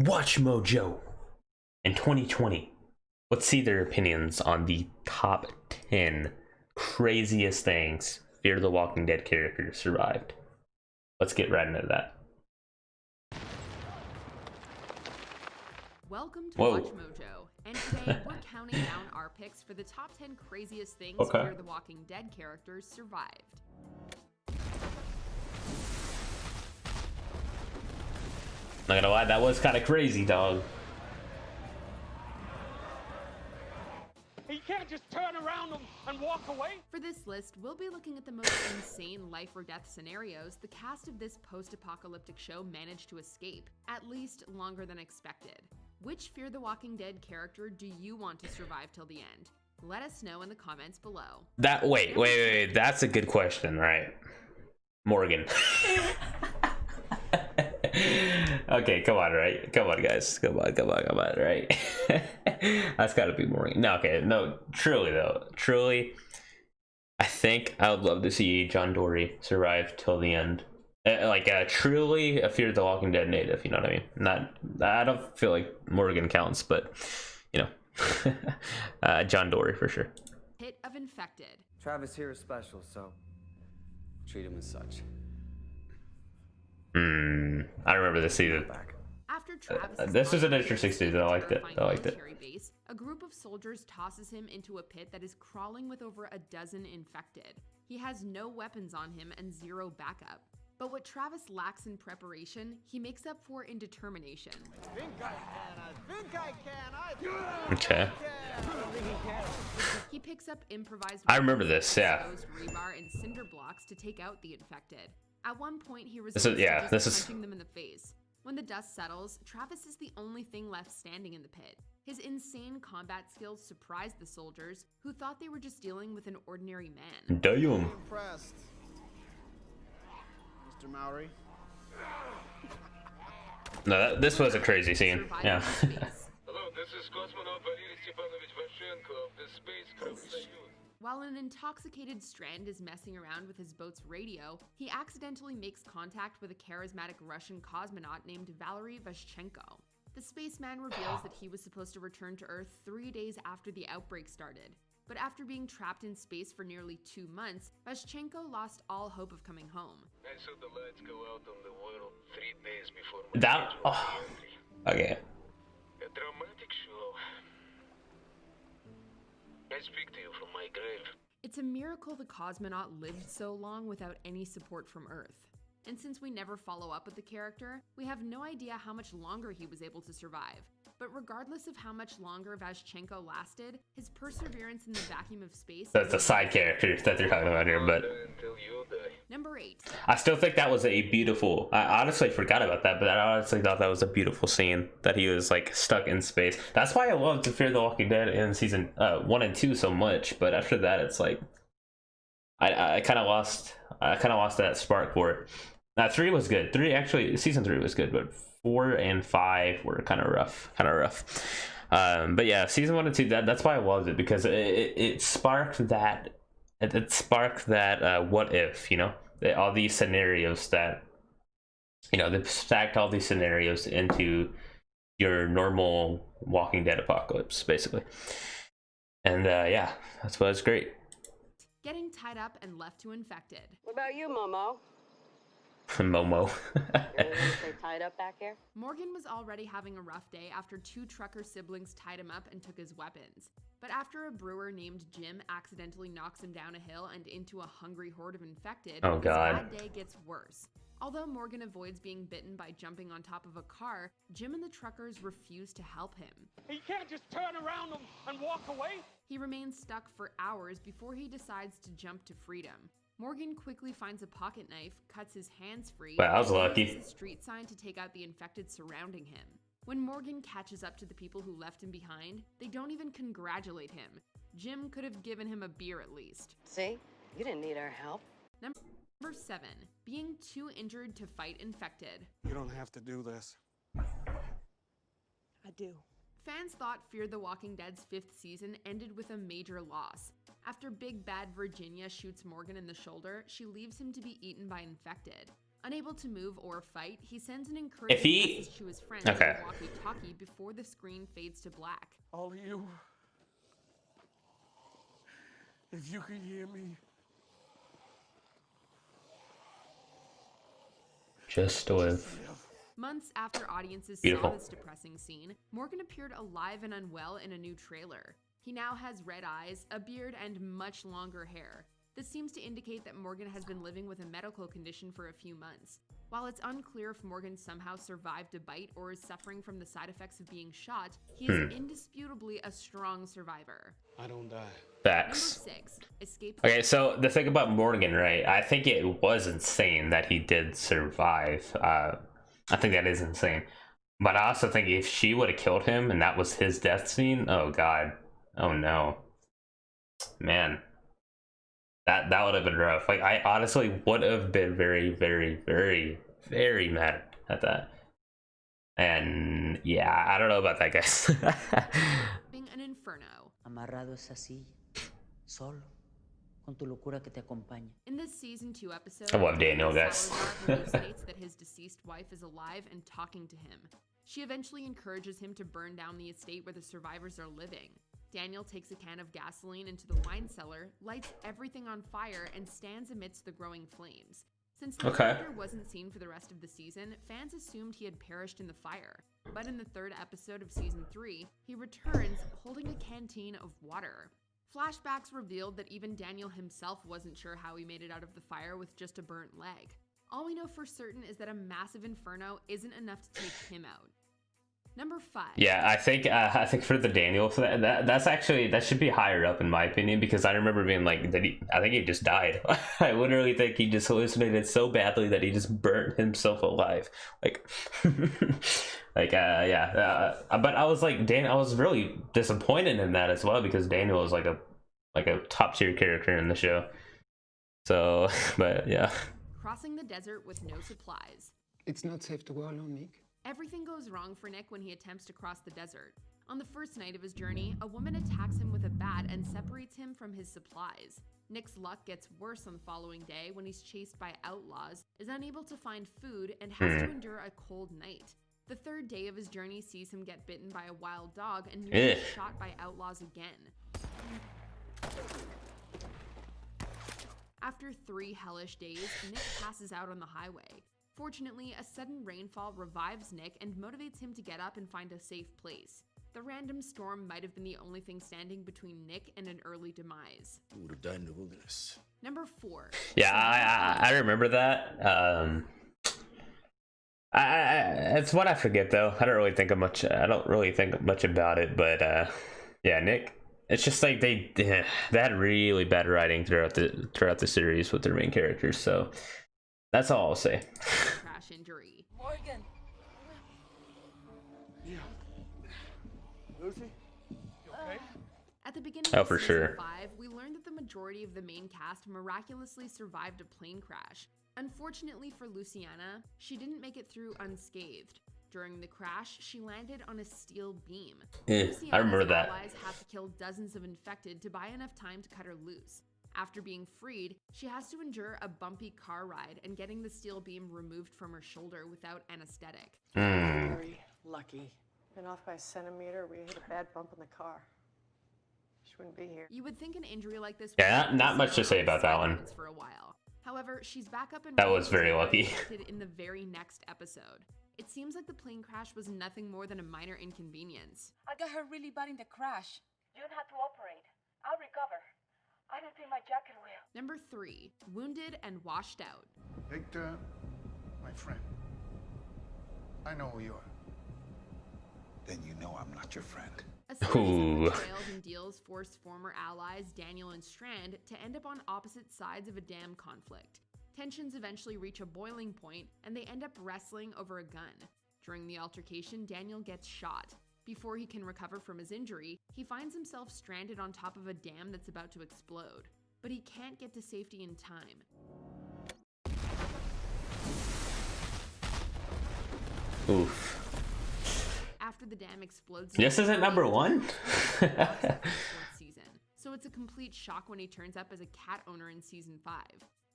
WatchMojo in 2020. Let's see their opinions on the top 10 craziest things Fear the Walking Dead characters survived. Let's get right into that. Welcome to WatchMojo, and today we're counting down our picks for the top 10 craziest things Fear the Walking Dead characters survived. Not gonna lie, that was kind of crazy, dog. You can't just turn around and walk away. For this list, we'll be looking at the most insane life or death scenarios the cast of this post-apocalyptic show managed to escape, at least longer than expected. Which Fear the Walking Dead character do you want to survive till the end? Let us know in the comments below. Wait, that's a good question, right? Morgan. Okay, come on, right? Come on, guys. Come on, right? That's gotta be Morgan. No, okay, no, truly, I think I would love to see John Dory survive till the end. Truly a Fear the Walking Dead native, you know what I mean? I don't feel like Morgan counts, but, you know, John Dory for sure. Pit of Infected. Travis here is special, so treat him as such. I remember this season. After Travis this was an interesting season. I liked it. Base, a group of soldiers tosses him into a pit that is crawling with over a dozen infected. He has no weapons on him and zero backup. But what Travis lacks in preparation, he makes up for in determination. Okay. He picks up improvised I remember this, yeah. Rebar and cinder blocks to take out the infected. At one point, he was punching them in the face. When the dust settles, Travis is the only thing left standing in the pit. His insane combat skills surprised the soldiers, who thought they were just dealing with an ordinary man. Damn. Impressed, Mr. Mowry. No, this was a crazy scene. Yeah. Hello, this is cosmonaut Vaschenko of the Space Crew Soyuz. While an intoxicated Strand is messing around with his boat's radio, he accidentally makes contact with a charismatic Russian cosmonaut named Valery Vaschenko. The spaceman reveals that he was supposed to return to Earth 3 days after the outbreak started. But after being trapped in space for nearly 2 months, Vaschenko lost all hope of coming home. I saw the lights go out on the world 3 days before Okay. A dramatic show. I speak to you from my grave. It's a miracle the cosmonaut lived so long without any support from Earth. And since we never follow up with the character, we have no idea how much longer he was able to survive. But regardless of how much longer Vaschenko lasted, his perseverance in the vacuum of space... That's a side character that they're talking about here, but... Number 8. I still think that was a beautiful... I honestly forgot about that, but I honestly thought that was a beautiful scene, that he was, like, stuck in space. That's why I loved Fear the Walking Dead in season 1 and 2 so much, but after that, it's like... I kind of lost that spark for it. 3 was good. Season 3 was good, but 4 and 5 were kind of rough. But yeah, season 1 and 2, that's why I loved it, because it sparked that what if, you know, all these scenarios that, you know, they stacked all these scenarios into your normal Walking Dead apocalypse, basically. And yeah, that's why it's great. Getting tied up and left to infected. What about you, Momo? Momo. Stay tied up back here? Morgan was already having a rough day after 2 trucker siblings tied him up and took his weapons. But after a brewer named Jim accidentally knocks him down a hill and into a hungry horde of infected, oh God, his bad day gets worse. Although Morgan avoids being bitten by jumping on top of a car, Jim and the truckers refuse to help him. You can't just turn around and walk away. He remains stuck for hours before he decides to jump to freedom. Morgan quickly finds a pocket knife, cuts his hands free, wow, I was lucky. And uses a street sign to take out the infected surrounding him. When Morgan catches up to the people who left him behind, they don't even congratulate him. Jim could have given him a beer at least. See? You didn't need our help. Number 7. Being too injured to fight infected. You don't have to do this. I do. Fans thought Fear the Walking Dead's 5th season ended with a major loss. After Big Bad Virginia shoots Morgan in the shoulder, she leaves him to be eaten by infected. Unable to move or fight, he sends an encouraging If he- message to his friends Okay. on the walkie-talkie before the screen fades to black. All of you, if you could hear me, Just live. Months after audiences Beautiful. saw this depressing scene, Morgan appeared alive and unwell in a new trailer. He now has red eyes, a beard, and much longer hair. This seems to indicate that Morgan has been living with a medical condition for a few months. While it's unclear if Morgan somehow survived a bite or is suffering from the side effects of being shot, he is indisputably a strong survivor. I don't die. Number Facts. 6. Escape. Okay, so the thing about Morgan, right? I think it was insane that he did survive. I think that is insane. But I also think if she would have killed him and that was his death scene, oh god. Oh no. Man. That would have been rough. Like, I honestly would have been very, very, very, very mad at that. And yeah, I don't know about that, guys. Being an inferno. Amarrado esa silla, solo, con tu locura que te acompaña. In this season 2 episode, I love Daniel, guys. Salazar hallucinates that his deceased wife is alive and talking to him. She eventually encourages him to burn down the estate where the survivors are living. Daniel takes a can of gasoline into the wine cellar, lights everything on fire, and stands amidst the growing flames. Since the Okay. character wasn't seen for the rest of the season, fans assumed he had perished in the fire. But in the 3rd episode of season 3, he returns holding a canteen of water. Flashbacks revealed that even Daniel himself wasn't sure how he made it out of the fire with just a burnt leg. All we know for certain is that a massive inferno isn't enough to take him out. Number 5. Yeah, I think for the Daniel, that's actually, that should be higher up in my opinion, because I remember being like, I think he just died. I literally think he just hallucinated so badly that he just burnt himself alive. Like, but I was like, I was really disappointed in that as well, because Daniel is like a top tier character in the show. So, but yeah. Crossing the desert with no supplies. It's not safe to go alone, Nick. Everything goes wrong for Nick when he attempts to cross the desert. On the first night of his journey, a woman attacks him with a bat and separates him from his supplies. Nick's luck gets worse on the following day when he's chased by outlaws, is unable to find food, and has to endure a cold night. The 3rd day of his journey sees him get bitten by a wild dog and nearly shot by outlaws again. After 3 hellish days, Nick passes out on the highway. Fortunately, a sudden rainfall revives Nick and motivates him to get up and find a safe place. The random storm might have been the only thing standing between Nick and an early demise. I would have died in the wilderness. Number 4. Yeah, I remember that. It's what I forget though. I don't really think much about it, but yeah, Nick. It's just like they had really bad writing throughout the series with their main characters. So that's all I'll say. Crash injury. Morgan! Yeah. Lucy? You okay? At the beginning Oh, of for season sure. 5, we learned that the majority of the main cast miraculously survived a plane crash. Unfortunately for Luciana, she didn't make it through unscathed. During the crash, she landed on a steel beam. I remember that. Allies have to kill dozens of infected to buy enough time to cut her loose. After being freed, she has to endure a bumpy car ride and getting the steel beam removed from her shoulder without anesthetic. Very lucky. Been off by a centimeter. We hit a bad bump in the car. She wouldn't be here. You would think an injury like this Yeah, would not much to say about that one. for a while. However, she's back up and That running was very and lucky. infected in the very next episode. It seems like the plane crash was nothing more than a minor inconvenience. I got her really bad in the crash. You don't have to operate. I'll recover. I didn't think my jacket will. Number 3, wounded and washed out. Victor, my friend. I know who you are. Then you know I'm not your friend. A series Ooh. of betrayals and deals forced former allies Daniel and Strand to end up on opposite sides of a dam conflict. Tensions eventually reach a boiling point, and they end up wrestling over a gun. During the altercation, Daniel gets shot. Before he can recover from his injury, he finds himself stranded on top of a dam that's about to explode. But he can't get to safety in time. Oof. After the dam explodes, This isn't number 1? season. So it's a complete shock when he turns up as a cat owner in season 5.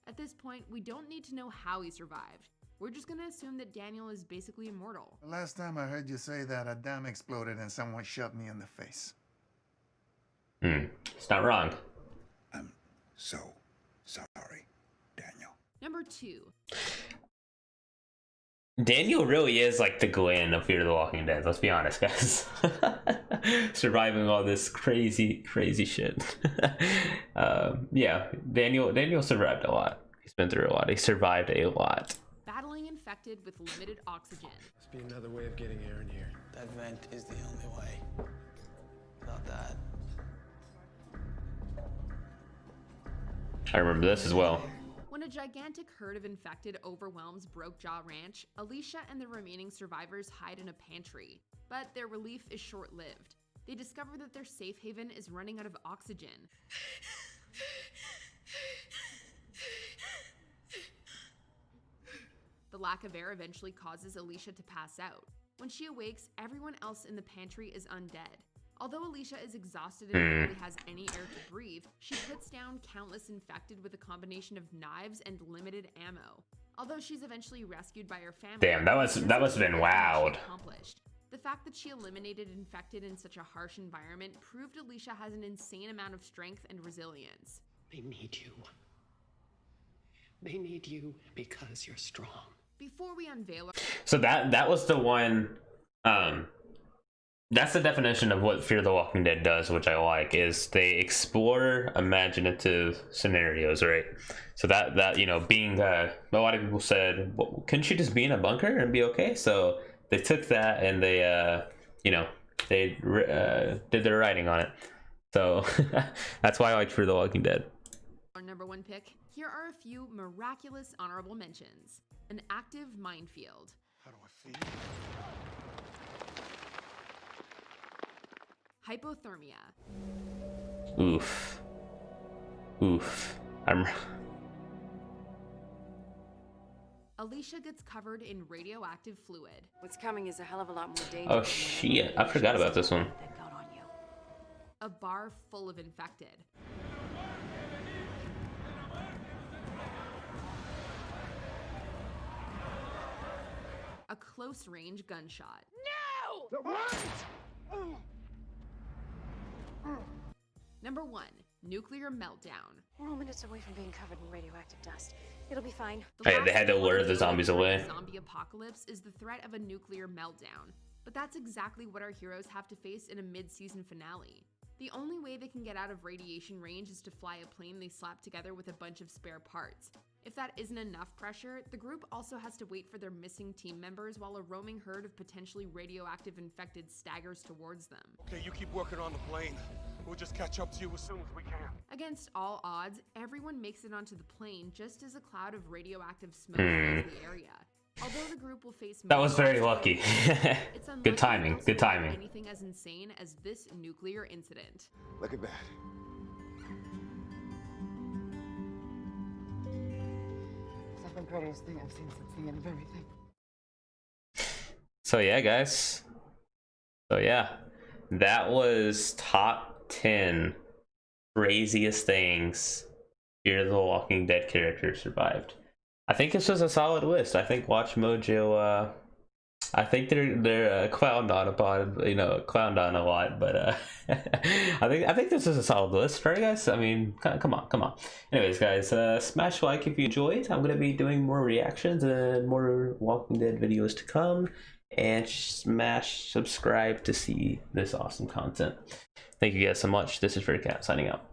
At this point, we don't need to know how he survived. We're just gonna assume that Daniel is basically immortal. The last time I heard you say that, a dam exploded and someone shoved me in the face. It's not wrong. I'm so sorry, Daniel. Number 2. Daniel really is like the Glenn of Fear the Walking Dead. Let's be honest, guys. Surviving all this crazy shit. Yeah, Daniel survived a lot. He's been through a lot. He survived a lot. Battling infected with limited oxygen. Must be another way of getting air in here. That vent is the only way. Without that. I remember this as well. When a gigantic herd of infected overwhelms Broke Jaw Ranch, Alicia and the remaining survivors hide in a pantry. But their relief is short-lived. They discover that their safe haven is running out of oxygen. The lack of air eventually causes Alicia to pass out. When she awakes, everyone else in the pantry is undead. Although Alicia is exhausted and barely has any air to breathe, she puts down countless infected with a combination of knives and limited ammo. Although she's eventually rescued by her family. Damn, that must have been loud. Accomplished. The fact that she eliminated infected in such a harsh environment proved Alicia has an insane amount of strength and resilience. They need you. They need you because you're strong. Before we unveil So that was the one. That's the definition of what Fear the Walking Dead does, which I like, is they explore imaginative scenarios, right? So that you know, being a lot of people said, well, couldn't she just be in a bunker and be okay? So they took that and they you know, they did their writing on it. So that's why I like Fear the Walking Dead. our number 1 pick, here are a few miraculous honorable mentions. An active minefield. How do I feel? Hypothermia. Oof. Alicia gets covered in radioactive fluid. What's coming is a hell of a lot more dangerous. Oh shit, I forgot about this one. A bar full of infected. A close-range gunshot. No! What? Number 1, nuclear meltdown. We're all minutes away from being covered in radioactive dust. It'll be fine. Hey, they had to lure the zombies away. Zombie apocalypse is the threat of a nuclear meltdown. But that's exactly what our heroes have to face in a mid-season finale. The only way they can get out of radiation range is to fly a plane they slap together with a bunch of spare parts. If that isn't enough pressure, the group also has to wait for their missing team members while a roaming herd of potentially radioactive infected staggers towards them. Okay, you keep working on the plane. We'll just catch up to you as soon as we can. Against all odds, everyone makes it onto the plane just as a cloud of radioactive smoke fills the area. Although the group will face That was very lucky. Good timing. Good timing. Anything as insane as this nuclear incident. Look at that. It's the prettiest thing I've seen since the end of everything. So yeah, guys. So yeah, that was top 10 craziest things Fear the Walking Dead characters survived. I think this was a solid list. I think WatchMojo, I think they're clowned on clowned on a lot, but I think this is a solid list, right, guys? I mean, come on. Anyways, guys, smash like if you enjoyed. I'm gonna be doing more reactions and more Walking Dead videos to come, and smash subscribe to see this awesome content. Thank you guys so much. This is Fearkat signing out.